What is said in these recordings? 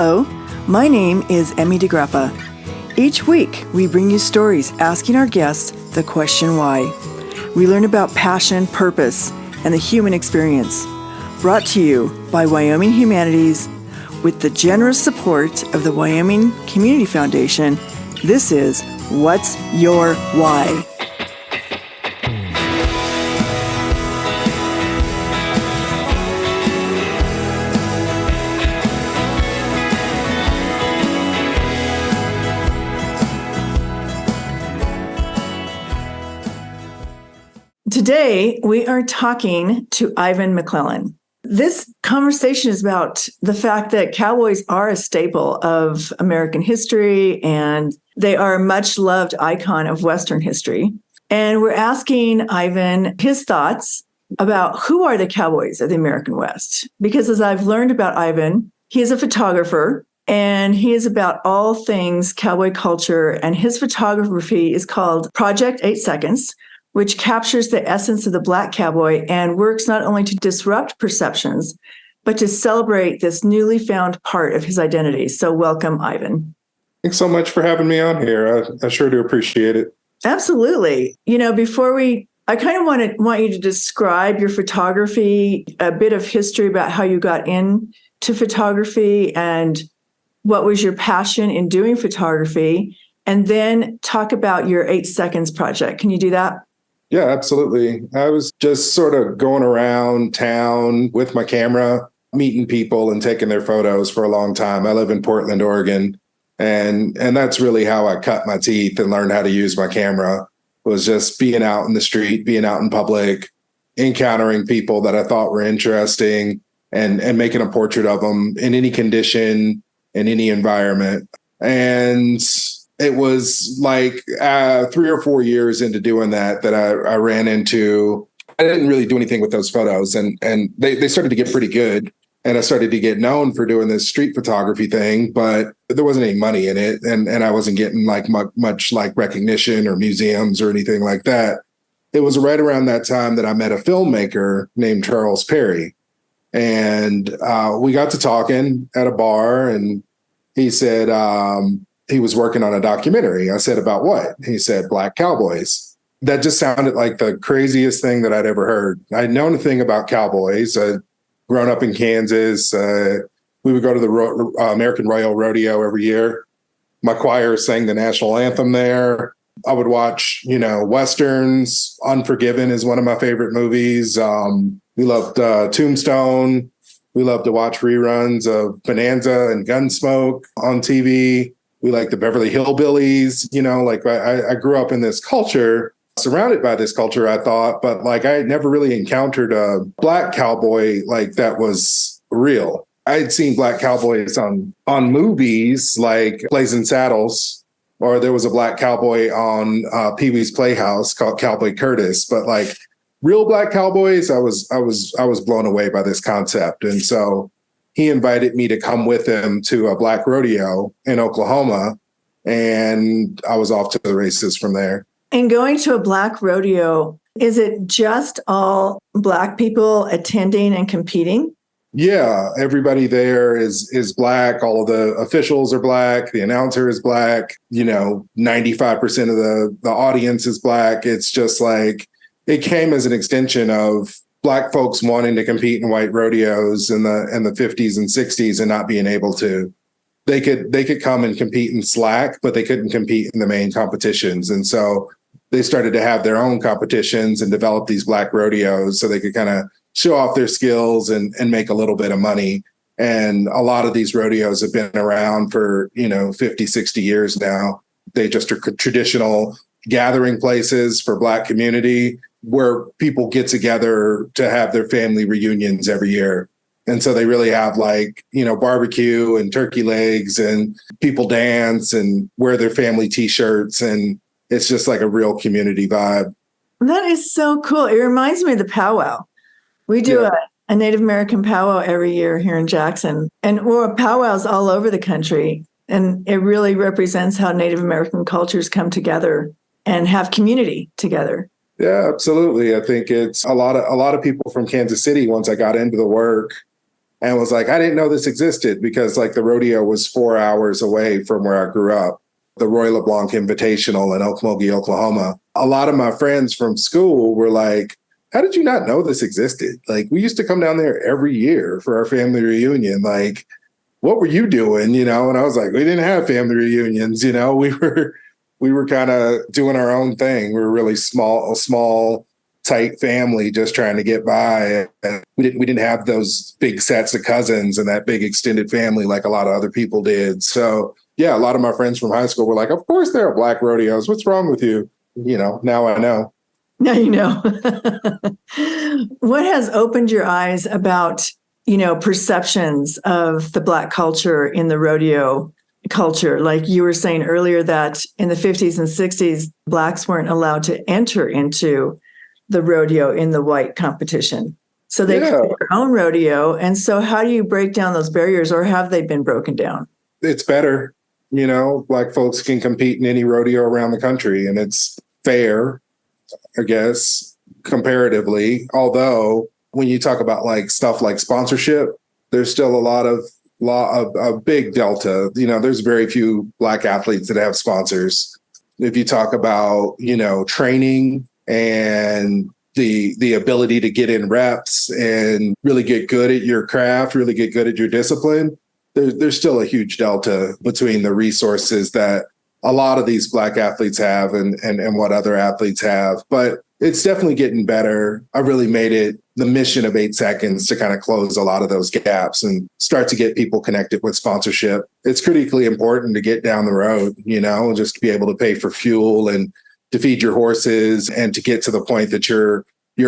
Hello, my name is Emmy DeGrappa. Each week, we bring you stories asking our guests the question why. We learn about passion, purpose, and the human experience. Brought to you by Wyoming Humanities with the generous support of the Wyoming Community Foundation. This is What's Your Why? Today, we are talking to Ivan McClellan. This conversation is about the fact that cowboys are a staple of American history, and they are a much-loved icon of Western history. And we're asking Ivan his thoughts about who are the cowboys of the American West. Because as I've learned about Ivan, he is a photographer, and he is about all things cowboy culture, and his photography is called Project 8 Seconds, which captures the essence of the Black cowboy and works not only to disrupt perceptions, but to celebrate this newly found part of his identity. So welcome, Ivan. Thanks so much for having me on here. I sure do appreciate it. Absolutely. I kind of want you to describe your photography, a bit of history about how you got into photography and what was your passion in doing photography, and then talk about your 8 Seconds project. Can you do that? Yeah, absolutely. I was just sort of going around town with my camera, meeting people and taking their photos for a long time. I live in Portland, Oregon, and that's really how I cut my teeth and learned how to use my camera, was just being out in the street, being out in public, encountering people that I thought were interesting and making a portrait of them in any condition, in any environment. And it was like 3 or 4 years into doing that I ran into, I didn't really do anything with those photos, and they started to get pretty good. And I started to get known for doing this street photography thing, but there wasn't any money in it. And I wasn't getting like much like recognition or museums or anything like that. It was right around that time that I met a filmmaker named Charles Perry. And we got to talking at a bar, and he said, he was working on a documentary. I said, about what? He said, Black Cowboys. That just sounded like the craziest thing that I'd ever heard. I'd known a thing about cowboys. I'd grown up in Kansas. We would go to the American Royal Rodeo every year. My choir sang the national anthem there. I would watch, Westerns. Unforgiven is one of my favorite movies. We loved Tombstone. We loved to watch reruns of Bonanza and Gunsmoke on TV. We like the Beverly Hillbillies, I grew up in this culture, surrounded by this culture, I thought, but I had never really encountered a Black cowboy that was real. I'd seen Black cowboys on movies like Blazing Saddles, or there was a Black cowboy on Pee-wee's Playhouse called Cowboy Curtis, but real Black cowboys, I was blown away by this concept. And so he invited me to come with him to a Black rodeo in Oklahoma, and I was off to the races from there. And going to a Black rodeo, is it just all Black people attending and competing? Yeah, everybody there is Black. All of the officials are Black. The announcer is Black. 95% of the audience is Black. It's just it came as an extension of Black folks wanting to compete in white rodeos in the 50s and 60s and not being able to. They could come and compete in slack, but they couldn't compete in the main competitions. And so they started to have their own competitions and develop these Black rodeos so they could kind of show off their skills and make a little bit of money. And a lot of these rodeos have been around for, 50, 60 years now. They just are traditional gathering places for Black community, where people get together to have their family reunions every year. And so they really have barbecue and turkey legs, and people dance and wear their family T-shirts. And it's just a real community vibe. That is so cool. It reminds me of the powwow. We do a Native American powwow every year here in Jackson, and we're powwows all over the country. And it really represents how Native American cultures come together and have community together. Yeah, absolutely. I think it's a lot of people from Kansas City, once I got into the work, and was like, I didn't know this existed because like the rodeo was 4 hours away from where I grew up, the Roy LeBlanc Invitational in Okmulgee, Oklahoma. A lot of my friends from school were like, how did you not know this existed? Like, we used to come down there every year for our family reunion. Like, what were you doing? You know? And I was like, we didn't have family reunions. You know, we were kind of doing our own thing. We were really small, tight family, just trying to get by. And we didn't have those big sets of cousins and that big extended family like a lot of other people did. So yeah, a lot of my friends from high school were like, of course there are black rodeos. What's wrong with you? You know, now I know. Now you know. What has opened your eyes about, perceptions of the Black culture in the rodeo culture? Like you were saying earlier that in the 50s and 60s, Blacks weren't allowed to enter into the rodeo in the white competition. So they create their own rodeo. And so how do you break down those barriers, or have they been broken down? It's better. Black folks can compete in any rodeo around the country, and it's fair, I guess, comparatively. Although when you talk about like stuff like sponsorship, there's still a big delta. There's very few Black athletes that have sponsors. If you talk about, training and the ability to get in reps and really get good at your craft, really get good at your discipline, there's still a huge delta between the resources that a lot of these Black athletes have and what other athletes have. But it's definitely getting better. I really made it the mission of 8 seconds to kind of close a lot of those gaps and start to get people connected with sponsorship. It's critically important to get down the road, just to be able to pay for fuel and to feed your horses and to get to the point that you're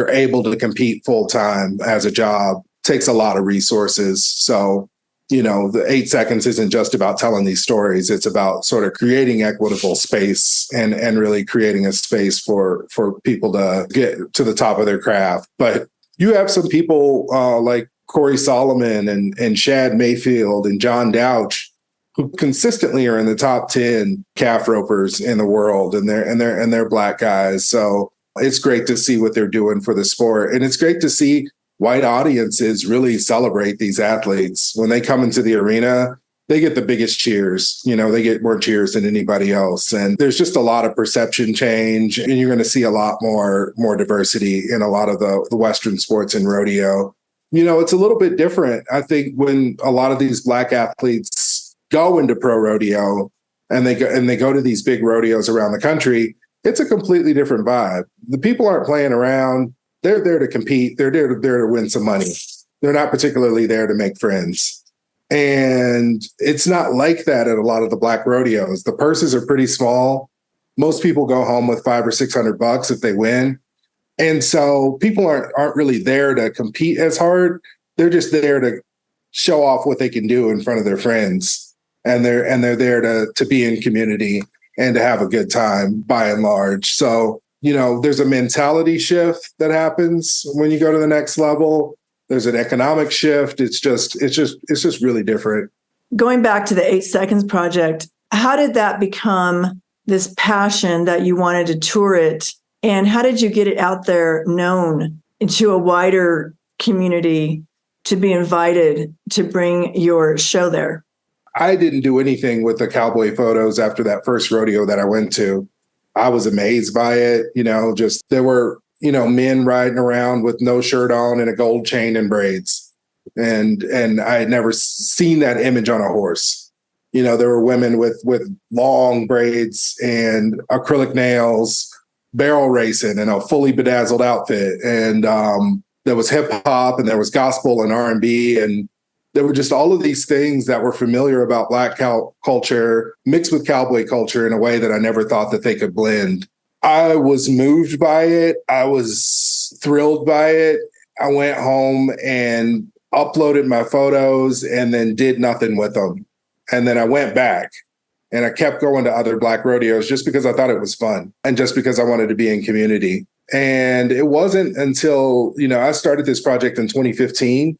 able to compete full time as a job takes a lot of resources. So, the 8 seconds isn't just about telling these stories. It's about sort of creating equitable space and really creating a space for people to get to the top of their craft. But you have some people like Corey Solomon and Shad Mayfield and John Douch who consistently are in the top 10 calf ropers in the world, and they're Black guys. So it's great to see what they're doing for the sport. And it's great to see white audiences really celebrate these athletes. When they come into the arena, they get the biggest cheers. They get more cheers than anybody else. And there's just a lot of perception change, and you're going to see a lot more diversity in a lot of the Western sports and rodeo. It's a little bit different. I think when a lot of these Black athletes go into pro rodeo and they go to these big rodeos around the country, it's a completely different vibe. The people aren't playing around. They're there to compete. They're there to win some money. They're not particularly there to make friends. And it's not like that at a lot of the Black rodeos. The purses are pretty small. Most people go home with $500 or $600 if they win. And so people aren't really there to compete as hard. They're just there to show off what they can do in front of their friends. And they're there to be in community and to have a good time by and large. So, there's a mentality shift that happens when you go to the next level. There's an economic shift. It's just really different. Going back to the 8 Seconds Project, how did that become this passion that you wanted to tour it? And how did you get it out there known to a wider community to be invited to bring your show there? I didn't do anything with the cowboy photos after that first rodeo that I went to. I was amazed by it. Just there were, men riding around with no shirt on and a gold chain and braids. And I had never seen that image on a horse. There were women with long braids and acrylic nails, barrel racing in a fully bedazzled outfit. And there was hip hop and there was gospel and R&B, and there were just all of these things that were familiar about Black culture mixed with cowboy culture in a way that I never thought that they could blend. I was moved by it. I was thrilled by it. I went home and uploaded my photos and then did nothing with them. And then I went back and I kept going to other Black rodeos just because I thought it was fun and just because I wanted to be in community. And it wasn't until, I started this project in 2015.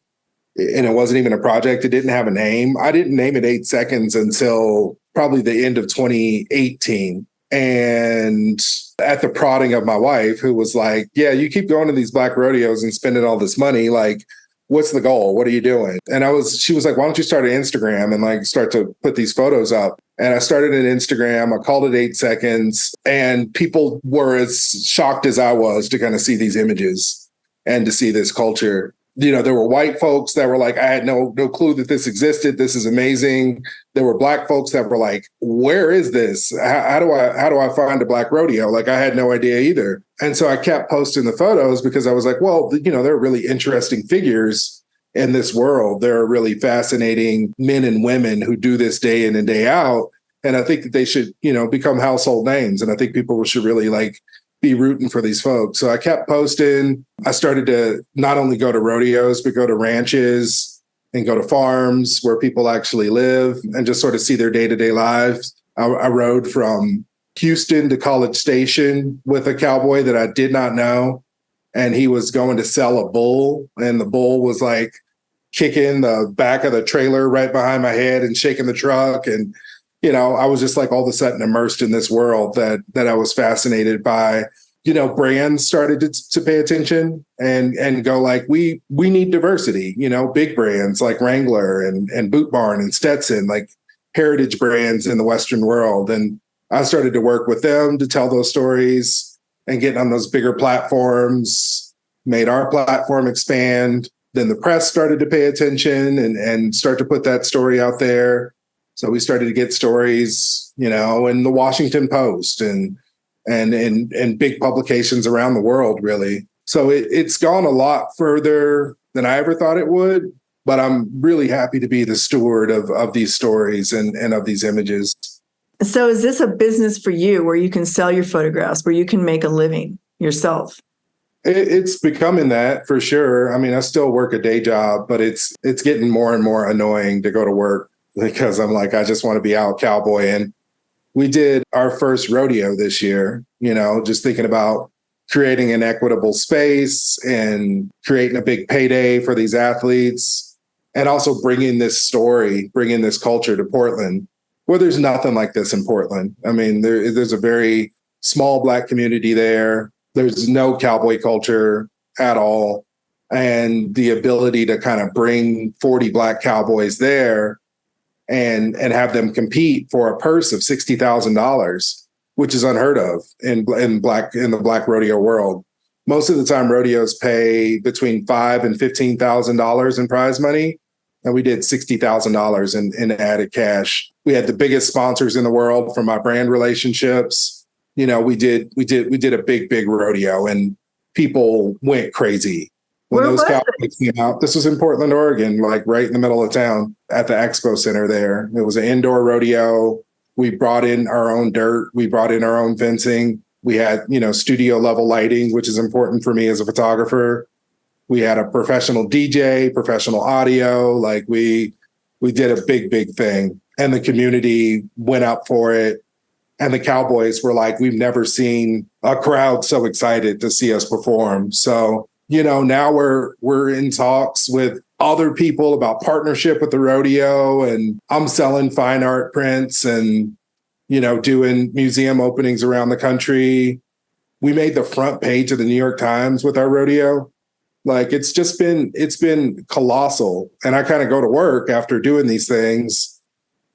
And it wasn't even a project. It didn't have a name. I didn't name it 8 Seconds until probably the end of 2018. And at the prodding of my wife, who was like, yeah, you keep going to these Black rodeos and spending all this money. Like, what's the goal? What are you doing? And she was like, why don't you start an Instagram and like start to put these photos up? And I started an Instagram. I called it 8 seconds, and people were as shocked as I was to kind of see these images and to see this culture. There were white folks that were like, I had no clue that this existed. This is amazing. There were Black folks that were like, where is this? How do I find a Black rodeo? Like, I had no idea either. And so I kept posting the photos because I was like, well, there are really interesting figures in this world. There are really fascinating men and women who do this day in and day out. And I think that they should, become household names. And I think people should really like be rooting for these folks. So I kept posting. I started to not only go to rodeos, but go to ranches and go to farms where people actually live and just sort of see their day-to-day lives. I rode from Houston to College Station with a cowboy that I did not know. And he was going to sell a bull, and the bull was like kicking the back of the trailer right behind my head and shaking the truck. And I was just like all of a sudden immersed in this world that I was fascinated by. Brands started to pay attention and go like, we need diversity, big brands like Wrangler and Boot Barn and Stetson, like heritage brands in the Western world. And I started to work with them to tell those stories and get on those bigger platforms, made our platform expand. Then the press started to pay attention and start to put that story out there. So we started to get stories, in the Washington Post and big publications around the world, really. So it's gone a lot further than I ever thought it would. But I'm really happy to be the steward of these stories and of these images. So is this a business for you where you can sell your photographs, where you can make a living yourself? It's becoming that for sure. I mean, I still work a day job, but it's getting more and more annoying to go to work because I'm like, I just want to be out cowboying. We did our first rodeo this year, just thinking about creating an equitable space and creating a big payday for these athletes, and also bringing this culture to Portland, where there's nothing like this in Portland. I mean, there's a very small Black community there. There's no cowboy culture at all. And the ability to kind of bring 40 Black cowboys there and have them compete for a purse of $60,000, which is unheard of in the Black rodeo world. Most of the time, rodeos pay between $5,000 and $15,000 in prize money, and we did $60,000 in added cash. We had the biggest sponsors in the world from our brand relationships. We did a big rodeo, and people went crazy. When those cowboys came out, this was in Portland, Oregon, like right in the middle of town at the expo center there. It was an indoor rodeo. We brought in our own dirt. We brought in our own fencing. We had, studio level lighting, which is important for me as a photographer. We had a professional DJ, professional audio. Like we did a big thing, and the community went up for it. And the Cowboys were like, we've never seen a crowd so excited to see us perform. So, now we're in talks with other people about partnership with the rodeo, and I'm selling fine art prints and, doing museum openings around the country. We made the front page of the New York Times with our rodeo. Like it's been colossal. And I kind of go to work after doing these things,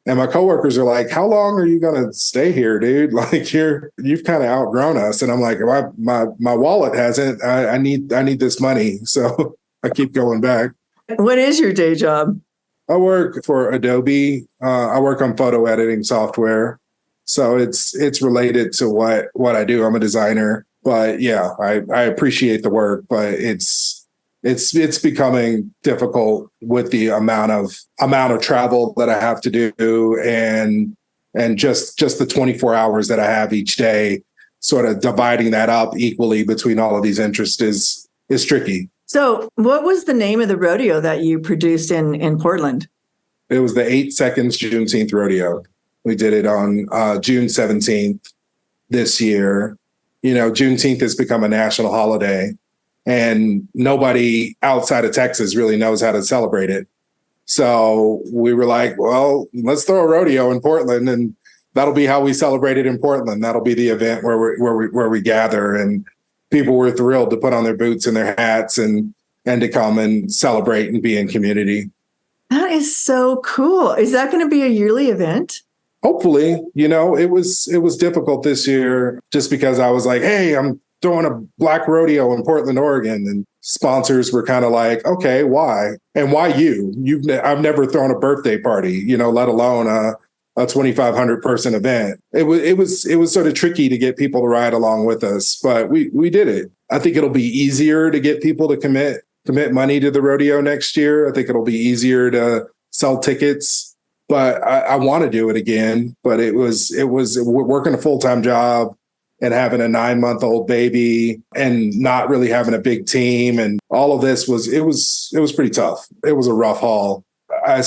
and my coworkers are like, how long are you going to stay here, dude? Like you've kind of outgrown us. And I'm like, my wallet hasn't. I need this money. So I keep going back. What is your day job? I work for Adobe. I work on photo editing software. So it's related to what I do. I'm a designer. But yeah, I appreciate the work, but it's becoming difficult with the amount of travel that I have to do and just the 24 hours that I have each day, sort of dividing that up equally between all of these interests is tricky. So what was the name of the rodeo that you produced in Portland? It was the 8 Seconds Juneteenth Rodeo. We did it on June 17th this year. Juneteenth has become a national holiday, and nobody outside of Texas really knows how to celebrate it. So we were like, well, let's throw a rodeo in Portland, and that'll be how we celebrate it in Portland. That'll be the event where we gather, and people were thrilled to put on their boots and their hats and and to come and celebrate and be in community. That is so cool. Is that going to be a yearly event? Hopefully, it was difficult this year just because I was like, hey, I'm throwing a black rodeo in Portland, Oregon. And sponsors were kind of like, okay, why? And why you? I've never thrown a birthday party, let alone a 2,500 person event. It was sort of tricky to get people to ride along with us, but we did it. I think it'll be easier to get people to commit money to the rodeo next year. I think it'll be easier to sell tickets. But I want to do it again. But it was working a full-time job and having a 9-month-old baby and not really having a big team. And all of this was pretty tough. It was a rough haul. I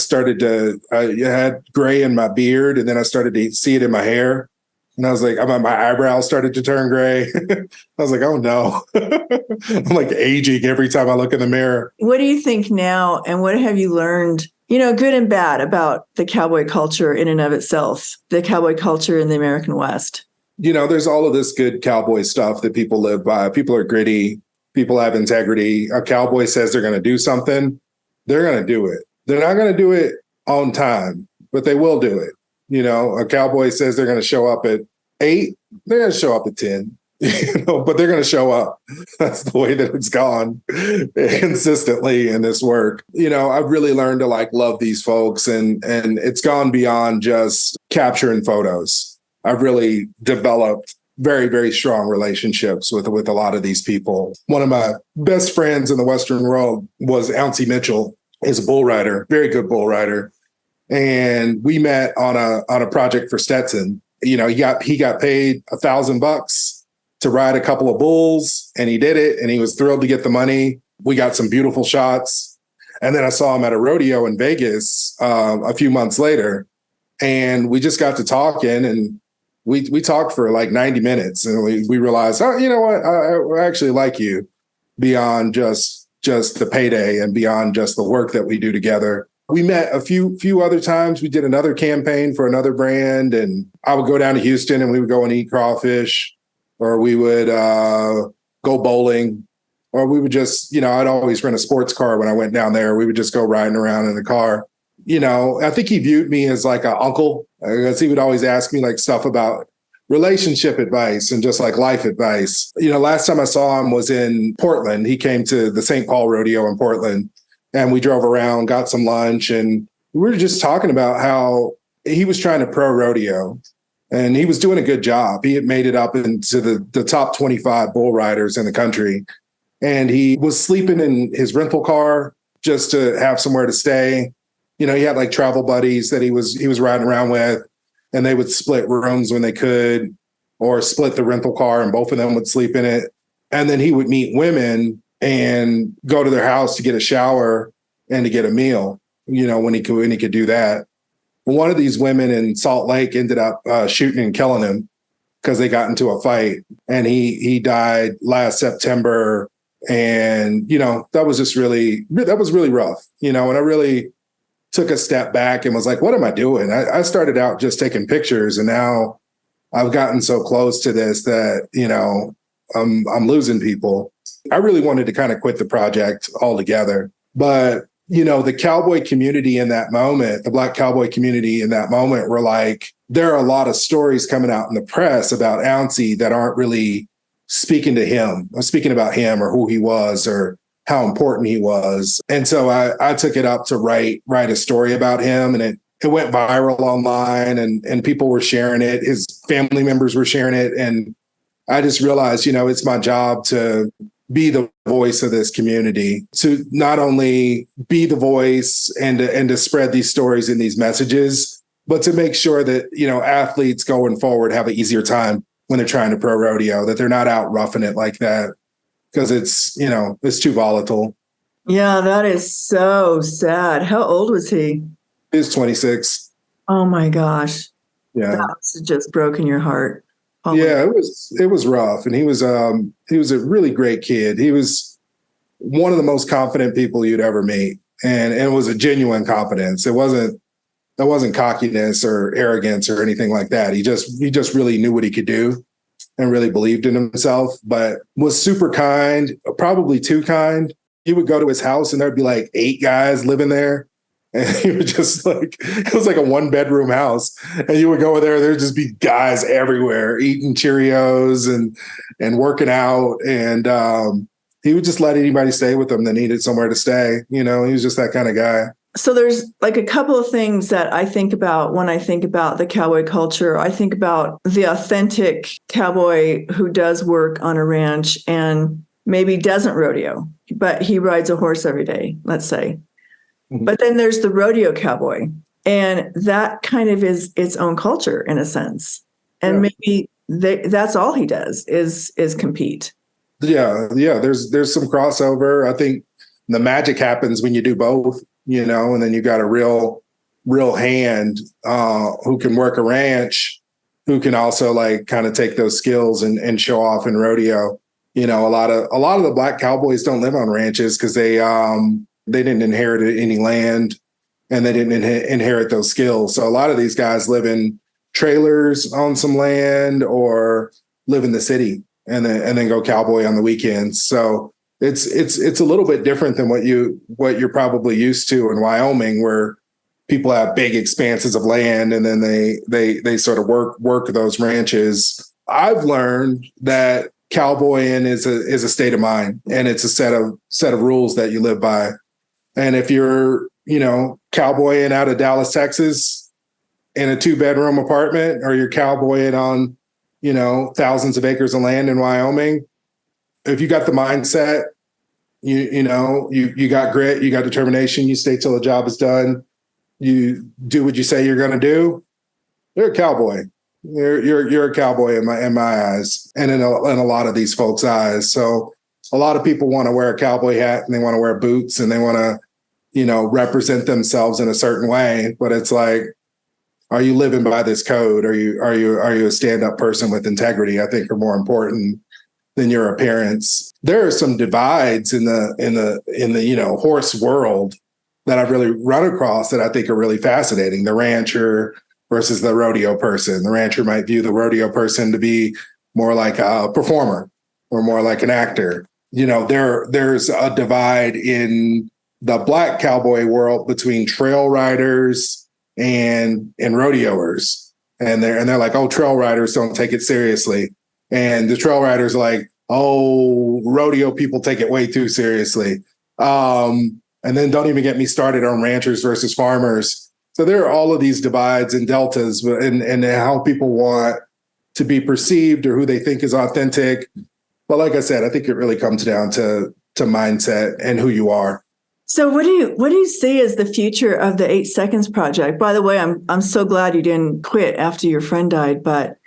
had gray in my beard, and then I started to see it in my hair. And I was like, my eyebrows started to turn gray. I was like, oh no, I'm like aging every time I look in the mirror. What do you think now? And what have you learned, good and bad, about the cowboy culture in and of itself, the cowboy culture in the American West? There's all of this good cowboy stuff that people live by. People are gritty. People have integrity. A cowboy says they're going to do something, they're going to do it. They're not going to do it on time, but they will do it. A cowboy says they're going to show up at 8, they're going to show up at 10, but they're going to show up. That's the way that it's gone consistently in this work. I've really learned to love these folks, and it's gone beyond just capturing photos. I've really developed very, very strong relationships with a lot of these people. One of my best friends in the Western world was Ouncy Mitchell. He's a bull rider, very good bull rider. And we met on a project for Stetson. He got paid $1,000 to ride a couple of bulls, and he did it, and he was thrilled to get the money. We got some beautiful shots. And then I saw him at a rodeo in Vegas a few months later, and we just got to talking, and we talked for like 90 minutes, and we realized, oh, you know what, I actually like you beyond just the payday and beyond just the work that we do together. We met a few other times. We did another campaign for another brand, and I would go down to Houston and we would go and eat crawfish, or we would go bowling, or we would just, I'd always rent a sports car when I went down there. We would just go riding around in the car. I think he viewed me as like an uncle, because he would always ask me stuff about relationship advice and just life advice. Last time I saw him was in Portland. He came to the St. Paul rodeo in Portland, and we drove around, got some lunch, and we were just talking about how he was trying to pro rodeo, and he was doing a good job. He had made it up into the top 25 bull riders in the country, and he was sleeping in his rental car just to have somewhere to stay. He had travel buddies that he was riding around with, and they would split rooms when they could, or split the rental car and both of them would sleep in it. And then he would meet women and go to their house to get a shower and to get a meal, when he could do that. One of these women in Salt Lake ended up shooting and killing him because they got into a fight, and he died last September. And, that was really rough, and I really took a step back and was like, what am I doing? I started out just taking pictures, and now I've gotten so close to this that, I'm losing people. I really wanted to kind of quit the project altogether. But, the cowboy community in that moment, the Black cowboy community in that moment were like, there are a lot of stories coming out in the press about Ouncy that aren't really speaking to him, or speaking about him or who he was or how important he was. And so I took it up to write a story about him, and it went viral online, and people were sharing it. His family members were sharing it. And I just realized, it's my job to be the voice of this community, to not only be the voice and to spread these stories and these messages, but to make sure that, athletes going forward have an easier time when they're trying to pro rodeo, that they're not out roughing it like that, because it's too volatile. Yeah, that is so sad. How old was he? He was 26. Oh my gosh. Yeah. That's just broken your heart. Oh yeah, it was rough. And he was a really great kid. He was one of the most confident people you'd ever meet. And it was a genuine confidence. It wasn't cockiness or arrogance or anything like that. He just really knew what he could do and really believed in himself, but was super kind, probably too kind. you would go to his house and there'd be like 8 guys living there. And he would just like, it was like a 1-bedroom house. And you would go in there, there'd just be guys everywhere eating Cheerios and working out. And he would just let anybody stay with him that needed somewhere to stay. He was just that kind of guy. So there's like a couple of things that I think about when I think about the cowboy culture. I think about the authentic cowboy who does work on a ranch and maybe doesn't rodeo, but he rides a horse every day, let's say. Mm-hmm. But then there's the rodeo cowboy, and that kind of is its own culture in a sense. And maybe that's all he does is compete. Yeah. There's some crossover. I think the magic happens when you do both. And then you got a real hand who can work a ranch, who can also like kind of take those skills and show off in rodeo. A lot of the black cowboys don't live on ranches because they didn't inherit any land and they didn't inherit those skills. So a lot of these guys live in trailers on some land or live in the city and then go cowboy on the weekends. So it's a little bit different than what you're probably used to in Wyoming, where people have big expanses of land and then they sort of work those ranches. I've learned that cowboying is a state of mind, and it's a set of rules that you live by. And if you're, cowboying out of Dallas, Texas in a 2-bedroom apartment, or you're cowboying on, thousands of acres of land in Wyoming, if you got the mindset, you got grit, you got determination, you stay till the job is done, you do what you say you're going to do, you're a cowboy. You're a cowboy in my eyes, and in a lot of these folks' eyes. So a lot of people want to wear a cowboy hat and they want to wear boots and they want to, represent themselves in a certain way. But it's like, are you living by this code? Are you a stand-up person with integrity? I think are more important than your appearance. There are some divides in the horse world that I've really run across that I think are really fascinating. The rancher versus the rodeo person. The rancher might view the rodeo person to be more like a performer or more like an actor. There's a divide in the black cowboy world between trail riders and rodeoers. And they're like, oh, trail riders don't take it seriously. And the trail riders are like, oh, rodeo people take it way too seriously. And then don't even get me started on ranchers versus farmers. So there are all of these divides and deltas and how people want to be perceived or who they think is authentic. But like I said, I think it really comes down to mindset and who you are. So what do you see as the future of the 8 Seconds Project? By the way, I'm so glad you didn't quit after your friend died, but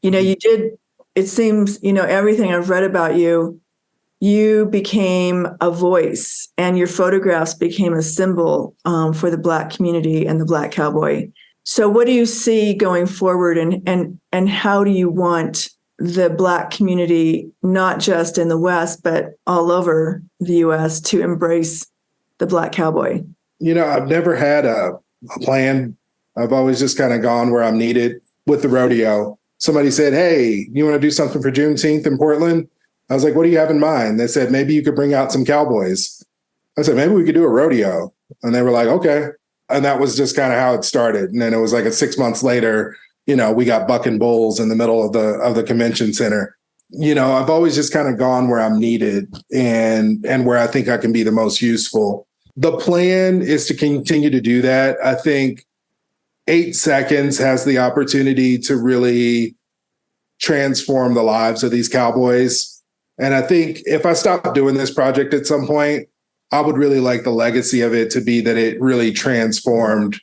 you did. It seems, everything I've read about you became a voice, and your photographs became a symbol for the Black community and the Black cowboy. So what do you see going forward, and how do you want the Black community, not just in the West, but all over the U.S., to embrace the Black cowboy? I've never had a plan. I've always just kind of gone where I'm needed with the rodeo. Somebody said, hey, you want to do something for Juneteenth in Portland? I was like, what do you have in mind? They said, maybe you could bring out some cowboys. I said, maybe we could do a rodeo. And they were like, okay. And that was just kind of how it started. And then it was like 6 months later, we got bucking bulls in the middle of the convention center. I've always just kind of gone where I'm needed and where I think I can be the most useful. The plan is to continue to do that. I think 8 Seconds has the opportunity to really transform the lives of these cowboys. And I think if I stop doing this project at some point, I would really like the legacy of it to be that it really transformed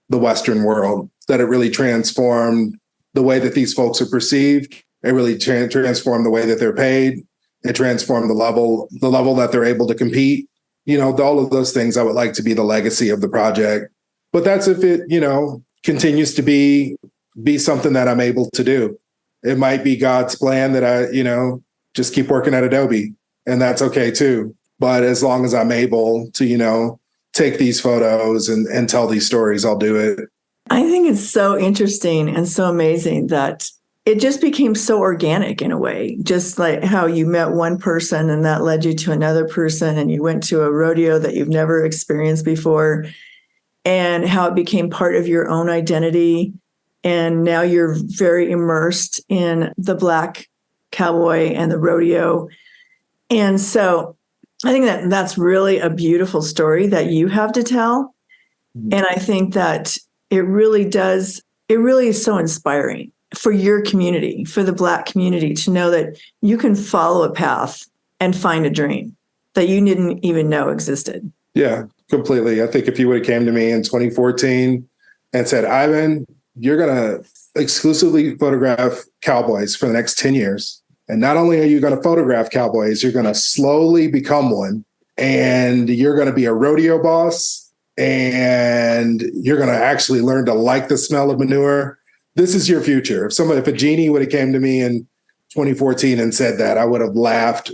the Western world, that it really transformed the way that these folks are perceived. It really transformed the way that they're paid. It transformed the level that they're able to compete. All of those things I would like to be the legacy of the project. But that's if it, continues to be something that I'm able to do. It might be God's plan that I, just keep working at Adobe, and that's okay too. But as long as I'm able to, take these photos and tell these stories, I'll do it. I think it's so interesting and so amazing that it just became so organic in a way, just like how you met one person and that led you to another person and you went to a rodeo that you've never experienced before, and how it became part of your own identity. And now you're very immersed in the Black cowboy and the rodeo. And so I think that that's really a beautiful story that you have to tell. And I think that it really is so inspiring for your community, for the Black community, to know that you can follow a path and find a dream that you didn't even know existed. Yeah, completely. I think if you would have came to me in 2014 and said, Ivan, you're going to exclusively photograph cowboys for the next 10 years. And not only are you going to photograph cowboys, you're going to slowly become one. And you're going to be a rodeo boss. And you're going to actually learn to like the smell of manure. This is your future. If a genie would have came to me in 2014 and said that, I would have laughed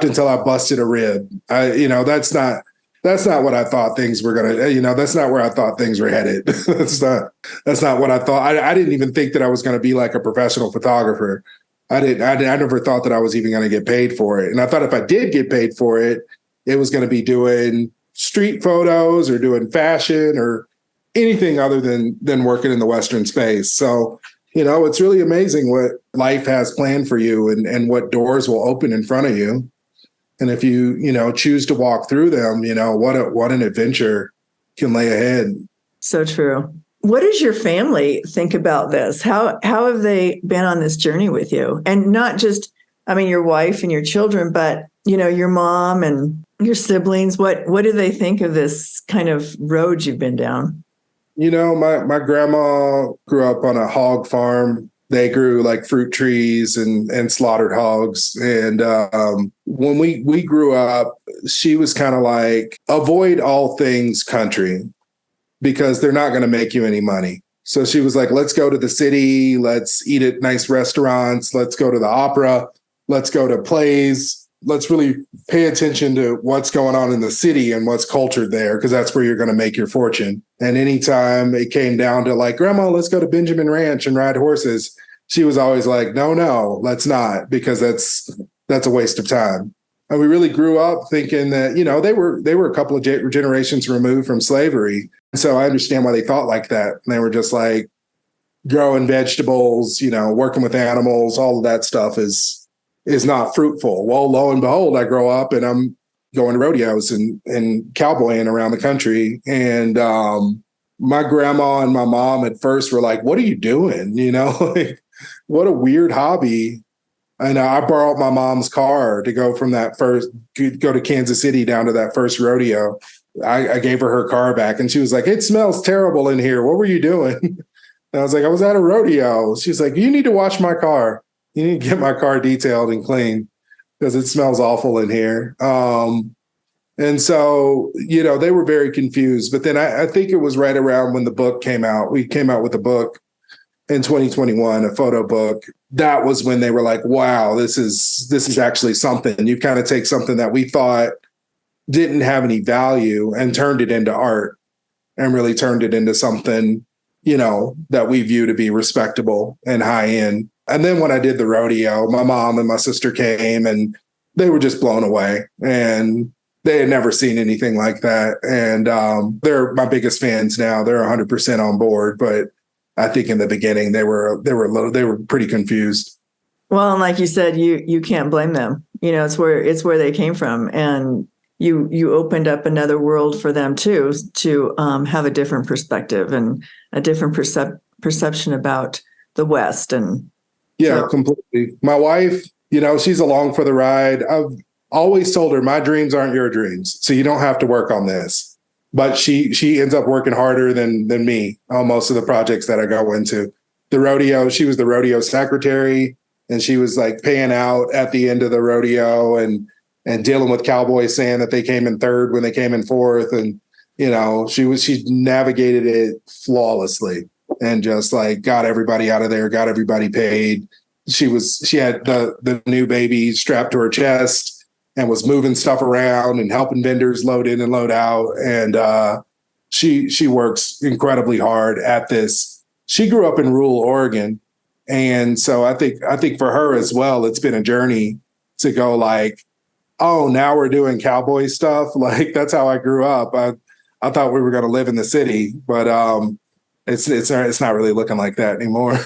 until I busted a rib. That's not what I thought things were going to, that's not where I thought things were headed. That's not what I thought. I didn't even think that I was going to be like a professional photographer. I never thought that I was even going to get paid for it. And I thought if I did get paid for it, it was going to be doing street photos or doing fashion or anything other than working in the Western space. So, it's really amazing what life has planned for you and what doors will open in front of you. And if you, choose to walk through them, what an adventure can lay ahead. So true. What does your family think about this? How have they been on this journey with you? And not just, your wife and your children, but, your mom and your siblings. What do they think of this kind of road you've been down? My grandma grew up on a hog farm. They grew like fruit trees and slaughtered hogs. And when we grew up, she was kind of like, avoid all things country because they're not going to make you any money. So she was like, let's go to the city. Let's eat at nice restaurants. Let's go to the opera. Let's go to plays. Let's really pay attention to what's going on in the city and what's cultured there, because that's where you're going to make your fortune. And anytime it came down to like, Grandma, let's go to Benjamin Ranch and ride horses, she was always like, no, let's not, because that's a waste of time. And we really grew up thinking that, they were a couple of generations removed from slavery. So I understand why they thought like that. And they were just like growing vegetables, working with animals, all of that stuff is not fruitful. Well, lo and behold, I grow up and I'm going to rodeos and cowboying around the country. And my grandma and my mom at first were like, what are you doing? Like, what a weird hobby. And I borrowed my mom's car to go from go to Kansas City down to that first rodeo. I gave her car back and she was like, it smells terrible in here. What were you doing? And I was like, I was at a rodeo. She's like, you need to wash my car. You need to get my car detailed and clean because it smells awful in here. And so, they were very confused. But then I think it was right around when the book came out. We came out with a book in 2021, a photo book. That was when they were like, wow, this is actually something. You kind of take something that we thought didn't have any value and turned it into art and really turned it into something, that we view to be respectable and high end. And then when I did the rodeo, my mom and my sister came and they were just blown away and they had never seen anything like that. And they're my biggest fans now. They're 100% on board. But I think in the beginning they were pretty confused. Well, and like you said, you can't blame them. It's where they came from, and you opened up another world for them too, to have a different perspective and a different perception about the West. And yeah, completely. My wife, she's along for the ride. I've always told her my dreams aren't your dreams, so you don't have to work on this. But she ends up working harder than me on most of the projects that I go into. The rodeo, she was the rodeo secretary, and she was like paying out at the end of the rodeo and dealing with cowboys saying that they came in third when they came in fourth. And, she navigated it flawlessly and just like got everybody out of there, got everybody paid. She had the new baby strapped to her chest and was moving stuff around and helping vendors load in and load out. And she works incredibly hard at this. She grew up in rural Oregon And so I think for her as well, it's been a journey to go like, oh, now we're doing cowboy stuff. Like that's how I grew up. I thought we were going to live in the city, but it's not really looking like that anymore.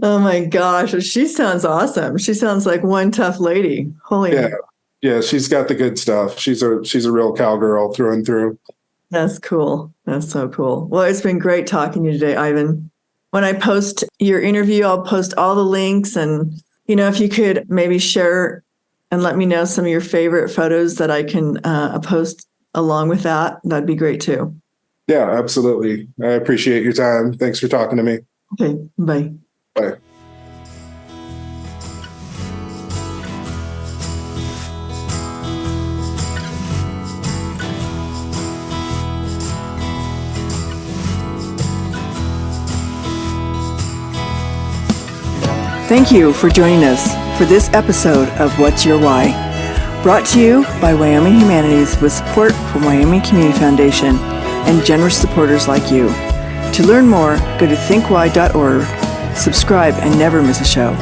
Oh my gosh, she sounds awesome. She sounds like one tough lady. Holy. Yeah, she's got the good stuff. She's a real cowgirl through and through. That's cool. That's so cool. Well, it's been great talking to you today, Ivan. When I post your interview, I'll post all the links, and if you could maybe share and let me know some of your favorite photos that I can post along with that, that'd be great too. Yeah, absolutely. I appreciate your time. Thanks for talking to me. Okay, bye. Bye. Thank you for joining us for this episode of What's Your Why? Brought to you by Wyoming Humanities with support from Wyoming Community Foundation and generous supporters like you. To learn more, go to thinkwhy.org, subscribe, and never miss a show.